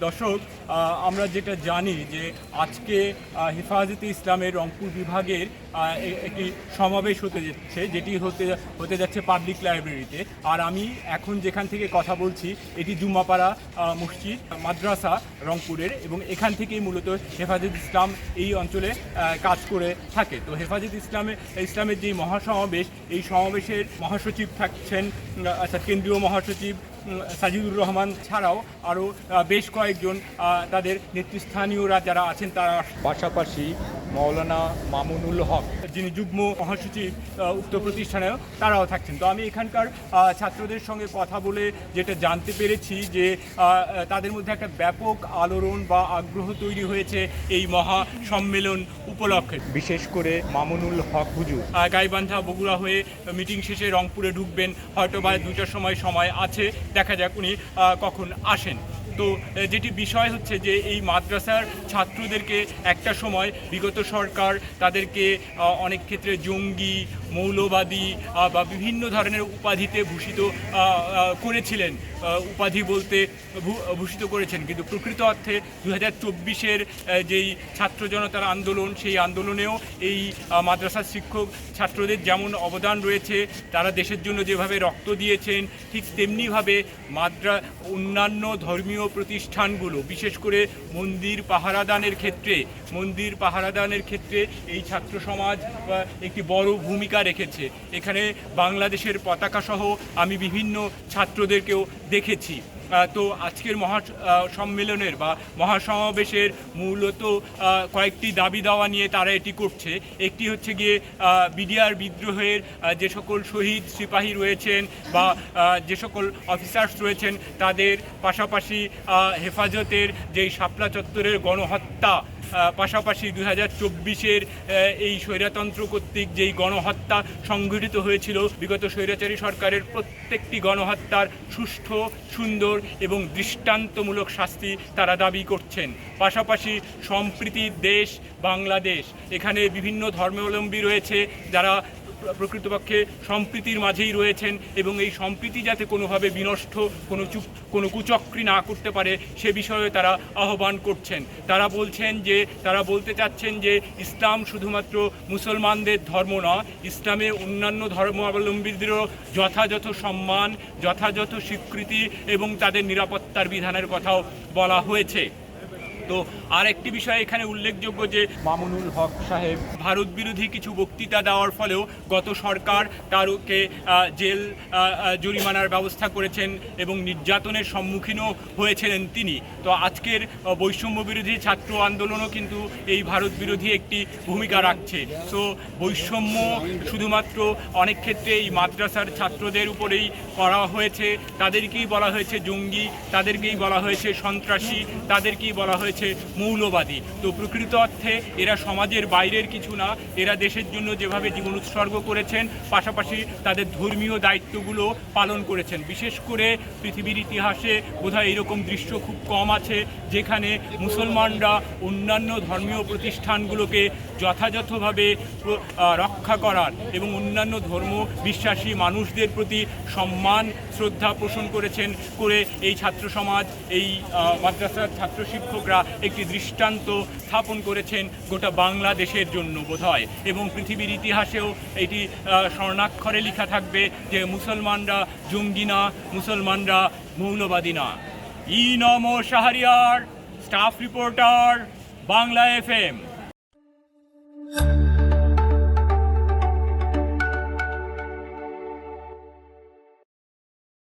দর্শক, আমরা যেটা জানি যে আজকে হেফাজতে ইসলামের রংপুর বিভাগের একটি সমাবেশ হতে যাচ্ছে, যেটি হতে যাচ্ছে পাবলিক লাইব্রেরিতে। আর আমি এখন যেখান থেকে কথা বলছি এটি জুম্মাপাড়া মসজিদ মাদ্রাসা রংপুরের, এবং এখান থেকেই মূলত হেফাজত ইসলাম এই অঞ্চলে কাজ করে থাকে। তো হেফাজত ইসলামের যে মহাসমাবেশ, এই সমাবেশের মহাসচিব থাকছেন কেন্দ্রীয় মহাসচিব সাজিদুর রহমান ছাড়াও আরও বেশ কয়েকজন তাদের নেতৃস্থানীয়রা যারা আছেন, তারা পাশাপাশি মৌলানা মামুনুল হক, যিনি যুগ্ম মহাসচিব উক্ত প্রতিষ্ঠানেও, তারাও থাকছেন। তো আমি এখানকার ছাত্রদের সঙ্গে কথা বলে যেটা জানতে পেরেছি যে তাদের মধ্যে একটা ব্যাপক আলোড়ন বা আগ্রহ তৈরি হয়েছে এই মহা সম্মেলন উপলক্ষে। বিশেষ করে মামুনুল হক হুজুর গাইবান্ধা বগুড়া হয়ে মিটিং শেষে রংপুরে ঢুকবেন, হয়তো বা 2টার সময় আছে, দেখা যাক উনি কখন আসেন। তো যেটি বিষয় হচ্ছে যে এই মাদ্রাসার ছাত্রদেরকে একটা সময় বিগত সরকার তাদেরকে অনেক ক্ষেত্রে জঙ্গি, মৌলবাদী বা বিভিন্ন ধরনের উপাধিতে ভূষিত করেছিলেন, উপাধি বলতে ভূষিত করেছেন। কিন্তু প্রকৃত অর্থে 2024-এর যেই ছাত্র জনতার আন্দোলন, সেই আন্দোলনেও এই মাদ্রাসার শিক্ষক ছাত্রদের যেমন অবদান রয়েছে, তারা দেশের জন্য যেভাবে রক্ত দিয়েছেন, ঠিক তেমনিভাবে অন্যান্য ধর্মীয় প্রতিষ্ঠানগুলো, বিশেষ করে মন্দির পাহারাদানের ক্ষেত্রে এই ছাত্র সমাজ একটি বড় ভূমিকা রেখেছে। এখানে বাংলাদেশের পতাকা সহ আমি বিভিন্ন ছাত্রদেরকেও দেখেছি। তো আজকের সম্মেলনের বা মহাসমাবেশের মূলত কয়েকটি দাবি দাওয়া নিয়ে তারা এটি করছে। একটি হচ্ছে গিয়ে বিডিআর বিদ্রোহের যে সকল শহীদ সিপাহী রয়েছেন বা যে সকল অফিসার্স রয়েছেন, তাদের পাশাপাশি হেফাজতের যেই শাপলা চত্বরের গণহত্যা, পাশাপাশি 2024-এর এই স্বৈরতন্ত্র কর্তৃক যেই গণহত্যা সংঘটিত হয়েছিল, বিগত স্বৈরাচারী সরকারের প্রত্যেকটি গণহত্যার সুষ্ঠু, সুন্দর এবং দৃষ্টান্তমূলক শাস্তি তারা দাবি করছেন। পাশাপাশি সম্প্রীতির দেশ বাংলাদেশ, এখানে বিভিন্ন ধর্মাবলম্বী রয়েছে যারা প্রকৃতপক্ষে সম্প্রীতির মাঝেই রয়েছেন, এবং এই সম্প্রীতি যাতে কোনোভাবে বিনষ্ট, কোনো কুচক্রি না করতে পারে সে বিষয়ে তারা আহ্বান করছেন। তারা বলতে চাচ্ছেন যে ইসলাম শুধুমাত্র মুসলমানদের ধর্ম নয়, ইসলামে অন্যান্য ধর্মাবলম্বীদেরও যথাযথ সম্মান, যথাযথ স্বীকৃতি এবং তাদের নিরাপত্তার বিধানের কথাও বলা হয়েছে। তো আর একটি বিষয় এখানে উল্লেখযোগ্য যে মামুনুল হক সাহেব ভারত বিরোধী কিছু বক্তৃতা দেওয়ার ফলেও গত সরকার তারকে জেল জরিমানার ব্যবস্থা করেছেন এবং নির্যাতনের সম্মুখীনও হয়েছিলেন তিনি। তো আজকের বৈষম্য বিরোধী ছাত্র আন্দোলনও কিন্তু এই ভারত বিরোধী একটি ভূমিকা রাখছে। তো বৈষম্য শুধুমাত্র অনেক ক্ষেত্রে এই মাদ্রাসার ছাত্রদের উপরেই করা হয়েছে, তাদেরকেই বলা হয়েছে জঙ্গি, তাদেরকেই বলা হয়েছে সন্ত্রাসী, তাদেরকেই বলা হয়েছে মৌলবাদী। তো প্রকৃত অর্থে এরা সমাজের বাইরের কিছু না, এরা দেশের জন্য যেভাবে জীবন উৎসর্গ করেছেন, পাশাপাশি তাদের ধর্মীয় দায়িত্বগুলো পালন করেছেন। বিশেষ করে পৃথিবীর ইতিহাসে বোধহয় এরকম দৃশ্য খুব কম আছে যেখানে মুসলমানরা অন্যান্য ধর্মীয় প্রতিষ্ঠানগুলোকে যথাযথভাবে রক্ষা করার এবং অন্যান্য ধর্ম বিশ্বাসী মানুষদের প্রতি সম্মান, শ্রদ্ধা পোষণ করে এই ছাত্র সমাজ, এই মাদ্রাসার ছাত্র শিক্ষকরা একটি দৃষ্টান্ত স্থাপন করেছেন গোটা বাংলাদেশের জন্য বোধহয়, এবং পৃথিবীর ইতিহাসেও এটি স্বর্ণাক্ষরে লেখা থাকবে যে মুসলমানরা জঙ্গি না, মুসলমানরা মৌলবাদী না। নম Shahriar, staff reporter, Bangla FM।